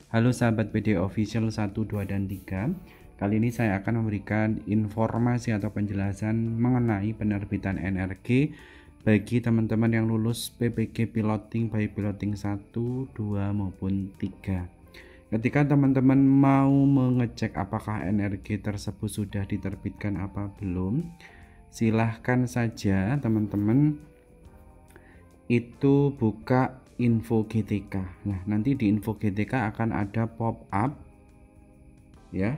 Halo sahabat PD Official 1, 2, dan 3. Kali ini saya akan memberikan informasi atau penjelasan mengenai penerbitan NRG bagi teman-teman yang lulus PPG Piloting baik Piloting 1, 2, maupun 3. Ketika teman-teman mau mengecek apakah NRG tersebut sudah diterbitkan apa belum, silahkan saja teman-teman itu buka info GTK. Nah, nanti di info GTK akan ada pop up ya.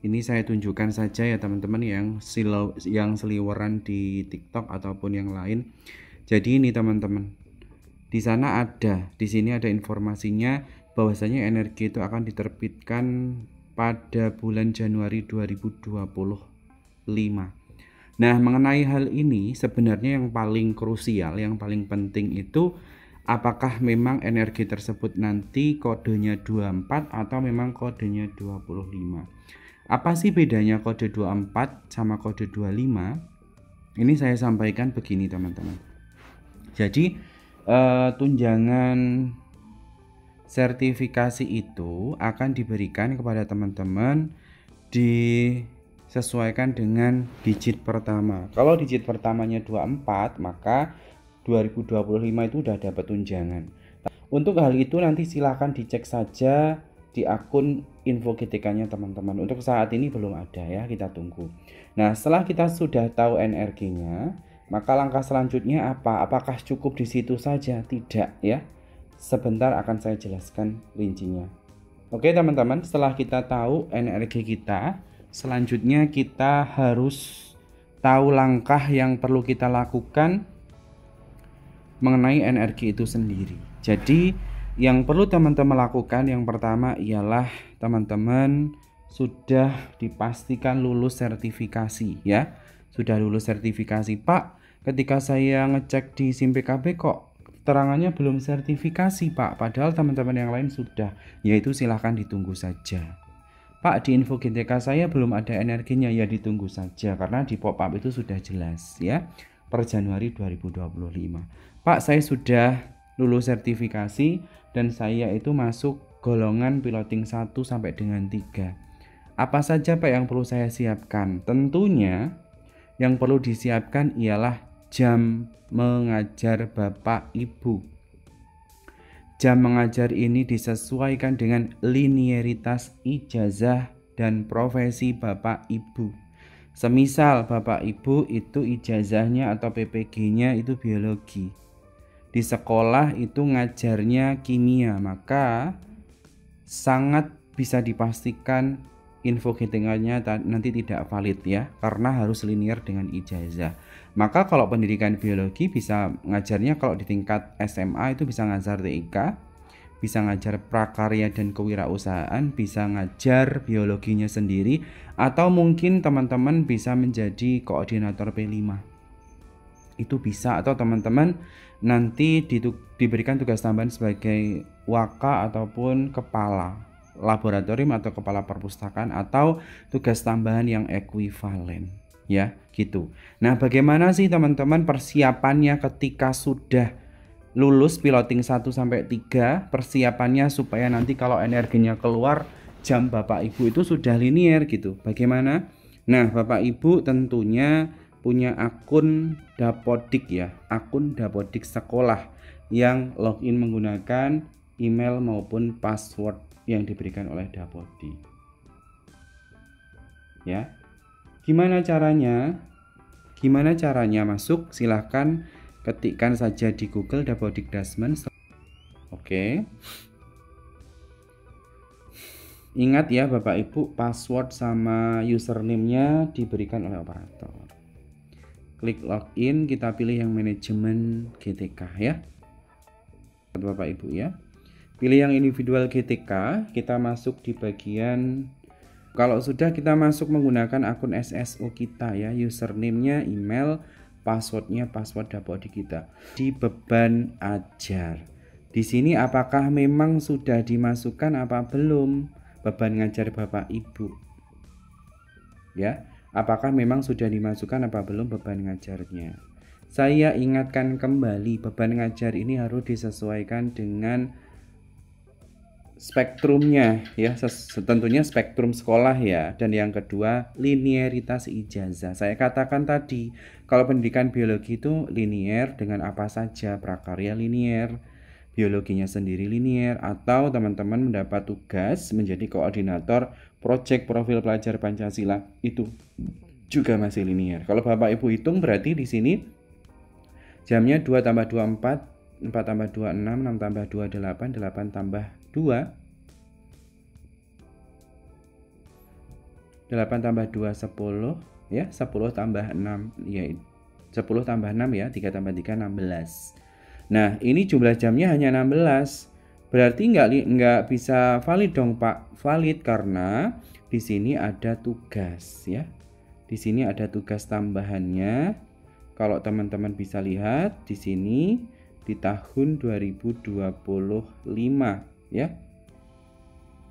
Ini saya tunjukkan saja ya teman-teman yang seliweran di TikTok ataupun yang lain. Jadi ini teman-teman. Di sana ada, di sini ada informasinya bahwasanya NRG itu akan diterbitkan pada bulan Januari 2025. Nah, mengenai hal ini sebenarnya yang paling krusial, yang paling penting itu apakah memang energi tersebut nanti kodenya 24 atau memang kodenya 25. Apa sih bedanya kode 24 sama kode 25? Ini saya sampaikan begini teman-teman. Jadi tunjangan sertifikasi itu akan diberikan kepada teman-teman disesuaikan dengan digit pertama. Kalau digit pertamanya 24, maka 2025 itu udah dapat tunjangan. Untuk hal itu nanti silahkan dicek saja di akun info GTK-nya teman-teman. Untuk saat ini belum ada ya, kita tunggu. Nah, setelah kita sudah tahu NRG-nya, maka langkah selanjutnya apa? Apakah cukup di situ saja? Tidak ya. Sebentar akan saya jelaskan rincinya. Oke teman-teman, setelah kita tahu NRG kita, selanjutnya kita harus tahu langkah yang perlu kita lakukan mengenai NRG itu sendiri. Jadi yang perlu teman-teman lakukan yang pertama ialah teman-teman sudah dipastikan lulus sertifikasi ya. Sudah lulus sertifikasi. Pak, ketika saya ngecek di SIM PKB kok terangannya belum sertifikasi Pak, padahal teman-teman yang lain sudah, yaitu silahkan ditunggu saja. Pak, di info GTK saya belum ada energinya, ya ditunggu saja karena di pop up itu sudah jelas ya, per Januari 2025. Pak, saya sudah lulus sertifikasi dan saya itu masuk golongan piloting 1 sampai dengan 3. Apa saja Pak yang perlu saya siapkan? Tentunya yang perlu disiapkan ialah jam mengajar Bapak Ibu. Jam mengajar ini disesuaikan dengan linearitas ijazah dan profesi Bapak Ibu. Semisal Bapak Ibu itu ijazahnya atau PPG-nya itu biologi. Di sekolah itu ngajarnya kimia, maka sangat bisa dipastikan info GTK-nya nanti tidak valid ya, karena harus linear dengan ijazah. Maka kalau pendidikan biologi bisa ngajarnya, kalau di tingkat SMA itu bisa ngajar TIK, bisa ngajar prakarya dan kewirausahaan, bisa ngajar biologinya sendiri, atau mungkin teman-teman bisa menjadi koordinator P5. Itu bisa, atau teman-teman nanti diberikan tugas tambahan sebagai waka ataupun kepala laboratorium atau kepala perpustakaan atau tugas tambahan yang ekuivalen ya gitu. Nah, bagaimana sih teman-teman persiapannya ketika sudah lulus piloting 1 sampai 3? Persiapannya supaya nanti kalau energinya keluar jam Bapak Ibu itu sudah linear gitu. Bagaimana? Nah, Bapak Ibu tentunya punya akun Dapodik ya, akun Dapodik sekolah yang login menggunakan email maupun password yang diberikan oleh Dapodik. Ya. Gimana caranya? Gimana caranya masuk? Silahkan ketikkan saja di Google Dapodik Dasmen. Oke. Ingat ya Bapak Ibu, password sama username-nya diberikan oleh operator. Klik login, kita pilih yang manajemen GTK ya. Bapak Ibu ya. Pilih yang individual GTK, kita masuk di bagian, kalau sudah kita masuk menggunakan akun SSO kita ya, username-nya email, password-nya password Dapodik kita. Di beban ajar. Di sini apakah memang sudah dimasukkan apa belum beban ngajar Bapak Ibu? Ya, apakah memang sudah dimasukkan apa belum beban ngajarnya? Saya ingatkan kembali, beban ngajar ini harus disesuaikan dengan spektrumnya ya, tentunya spektrum sekolah ya. Dan yang kedua, linearitas ijazah. Saya katakan tadi, kalau pendidikan biologi itu linier dengan apa saja, prakarya linier, biologinya sendiri linier, atau teman-teman mendapat tugas menjadi koordinator proyek profil pelajar Pancasila, itu juga masih linier. Kalau Bapak Ibu hitung berarti di sini jamnya 2 tambah 2 4, 4 tambah 2 6, 6 tambah 2 8, 8 tambah 2, 8 tambah 2 10 ya, 10 tambah 6 ya, 10 tambah 6 ya, 3 tambah 3 16. Nah, ini jumlah jamnya hanya 16. Berarti nggak bisa valid dong, Pak. Valid karena di sini ada tugas ya. Di sini ada tugas tambahannya. Kalau teman-teman bisa lihat di sini di tahun 2025 ya.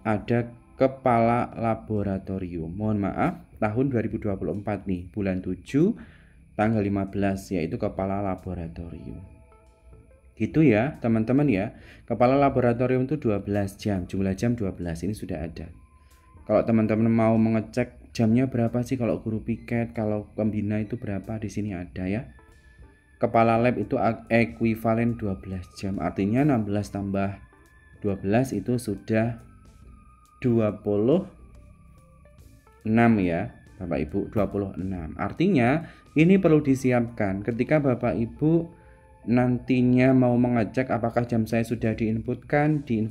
Ada kepala laboratorium. Mohon maaf, tahun 2024 nih, bulan 7 tanggal 15 yaitu kepala laboratorium. Gitu ya, teman-teman ya. Kepala laboratorium itu 12 jam, jumlah jam 12 ini sudah ada. Kalau teman-teman mau mengecek jamnya berapa sih kalau guru piket, kalau pembina itu berapa, di sini ada ya. Kepala lab itu ekuivalen 12 jam, artinya 16 tambah 12 itu sudah 26 ya Bapak Ibu, 26. Artinya ini perlu disiapkan ketika Bapak Ibu nantinya mau mengecek apakah jam saya sudah diinputkan di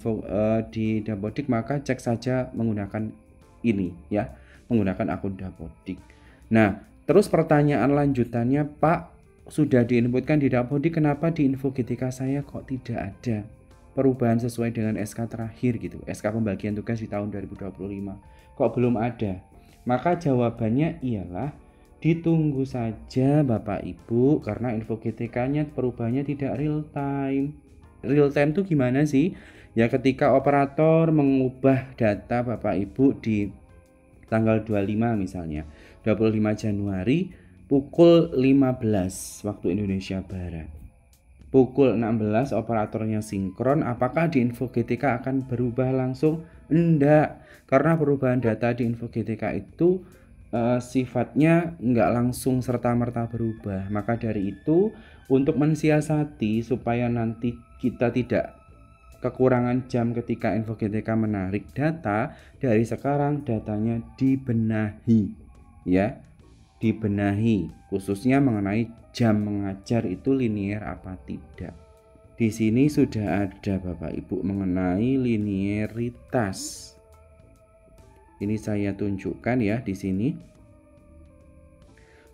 Dapodik, maka cek saja menggunakan ini ya, menggunakan akun Dapodik. Nah, terus pertanyaan lanjutannya, Pak, sudah diinputkan di Dapodik, kenapa di info GTK saya kok tidak ada perubahan sesuai dengan SK terakhir gitu, SK pembagian tugas di tahun 2025, kok belum ada? Maka jawabannya ialah ditunggu saja Bapak Ibu, karena info GTK-nya perubahannya tidak real time. Real time itu gimana sih? Ya ketika operator mengubah data Bapak Ibu di tanggal 25 misalnya, 25 Januari pukul 15 waktu Indonesia Barat. Pukul 16 operatornya sinkron, apakah di info GTK akan berubah langsung? Enggak, karena perubahan data di info GTK itu sifatnya nggak langsung serta-merta berubah. Maka dari itu, untuk mensiasati supaya nanti kita tidak kekurangan jam ketika info GTK menarik data, dari sekarang datanya dibenahi ya, dibenahi khususnya mengenai jam mengajar itu linier apa tidak. Di sini sudah ada Bapak Ibu mengenai linearitas. Ini saya tunjukkan ya di sini.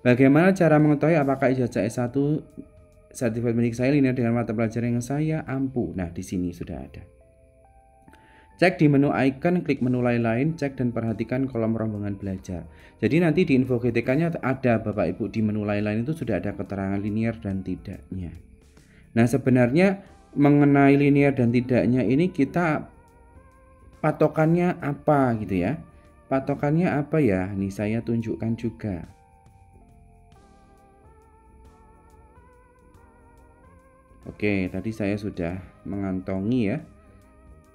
Bagaimana cara mengetahui apakah ijazah S1 sertifikat pendidik saya linear dengan mata pelajaran yang saya ampu? Nah, di sini sudah ada. Cek di menu icon, klik menu lain-lain, cek dan perhatikan kolom rombongan belajar. Jadi nanti di info GTK-nya ada Bapak Ibu, di menu lain-lain itu sudah ada keterangan linear dan tidaknya. Nah, sebenarnya mengenai linear dan tidaknya ini kita patokannya apa gitu ya? Patokannya apa ya? Nih saya tunjukkan juga. Oke, tadi saya sudah mengantongi ya.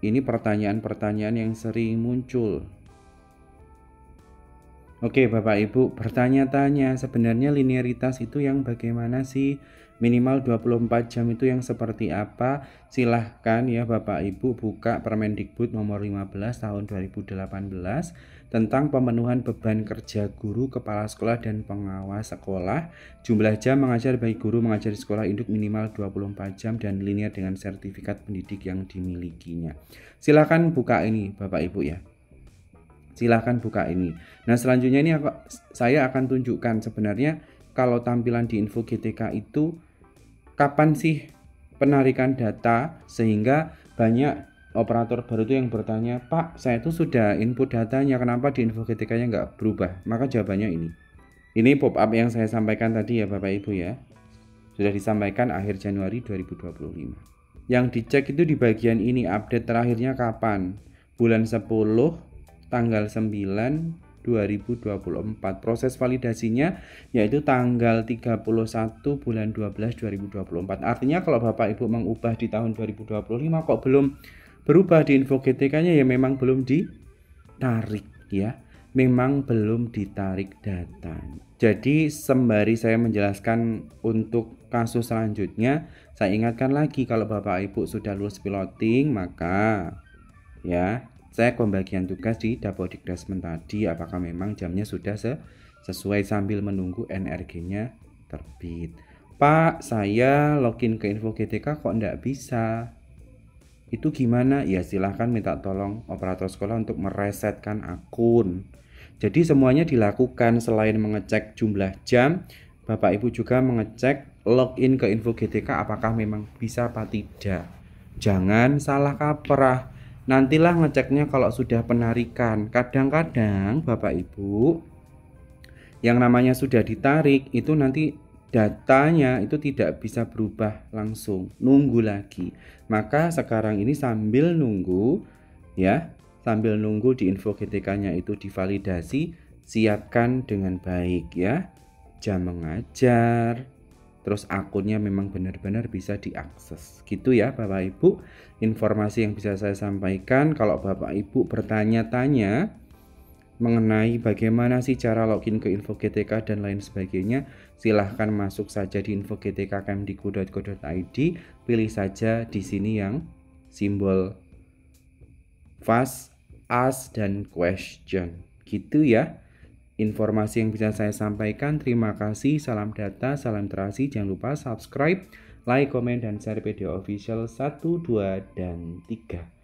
Ini pertanyaan-pertanyaan yang sering muncul. Oke Bapak Ibu, bertanya-tanya sebenarnya linearitas itu yang bagaimana sih? Minimal 24 jam itu yang seperti apa? Silahkan ya Bapak Ibu buka Permendikbud nomor 15 tahun 2018 tentang pemenuhan beban kerja guru, kepala sekolah, dan pengawas sekolah. Jumlah jam mengajar bagi guru mengajar di sekolah induk minimal 24 jam dan linear dengan sertifikat pendidik yang dimilikinya. Silahkan buka ini Bapak Ibu ya. Silahkan buka ini. Nah selanjutnya ini saya akan tunjukkan sebenarnya kalau tampilan di info GTK itu kapan sih penarikan data, sehingga banyak operator baru itu yang bertanya, Pak saya itu sudah input datanya, kenapa di info GTK-nya nggak berubah? Maka jawabannya ini. Ini pop up yang saya sampaikan tadi ya Bapak Ibu ya. Sudah disampaikan akhir Januari 2025. Yang dicek itu di bagian ini, update terakhirnya kapan? Bulan 10 tanggal 9 2024. Proses validasinya yaitu tanggal 31 bulan 12 2024. Artinya kalau Bapak Ibu mengubah di tahun 2025 kok belum berubah di info GTK-nya, ya memang belum ditarik ya. Memang belum ditarik data. Jadi sembari saya menjelaskan untuk kasus selanjutnya, saya ingatkan lagi kalau Bapak Ibu sudah lulus piloting, maka ya saya pembagian tugas di Dapodikdasmen tadi, apakah memang jamnya sudah sesuai sambil menunggu NRG-nya terbit. Pak, saya login ke info GTK kok enggak bisa. Itu gimana? Ya silahkan minta tolong operator sekolah untuk meresetkan akun. Jadi semuanya dilakukan selain mengecek jumlah jam, Bapak Ibu juga mengecek login ke info GTK apakah memang bisa apa tidak. Jangan salah kaprah. Nantilah ngeceknya kalau sudah penarikan. Kadang-kadang Bapak Ibu yang namanya sudah ditarik itu nanti datanya itu tidak bisa berubah langsung, nunggu lagi. Maka sekarang ini sambil nunggu ya, sambil nunggu di info GTK-nya itu divalidasi, siapkan dengan baik ya. Jam mengajar, terus akunnya memang benar-benar bisa diakses. Gitu ya Bapak Ibu, informasi yang bisa saya sampaikan. Kalau Bapak Ibu bertanya-tanya mengenai bagaimana sih cara login ke info GTK dan lain sebagainya, silahkan masuk saja di info GTK kemdikbud.go.id, pilih saja di sini yang simbol fast, ask, dan question. Gitu ya informasi yang bisa saya sampaikan. Terima kasih, salam data, salam terasi. Jangan lupa subscribe, like, komen, dan share video official 1, 2, dan 3.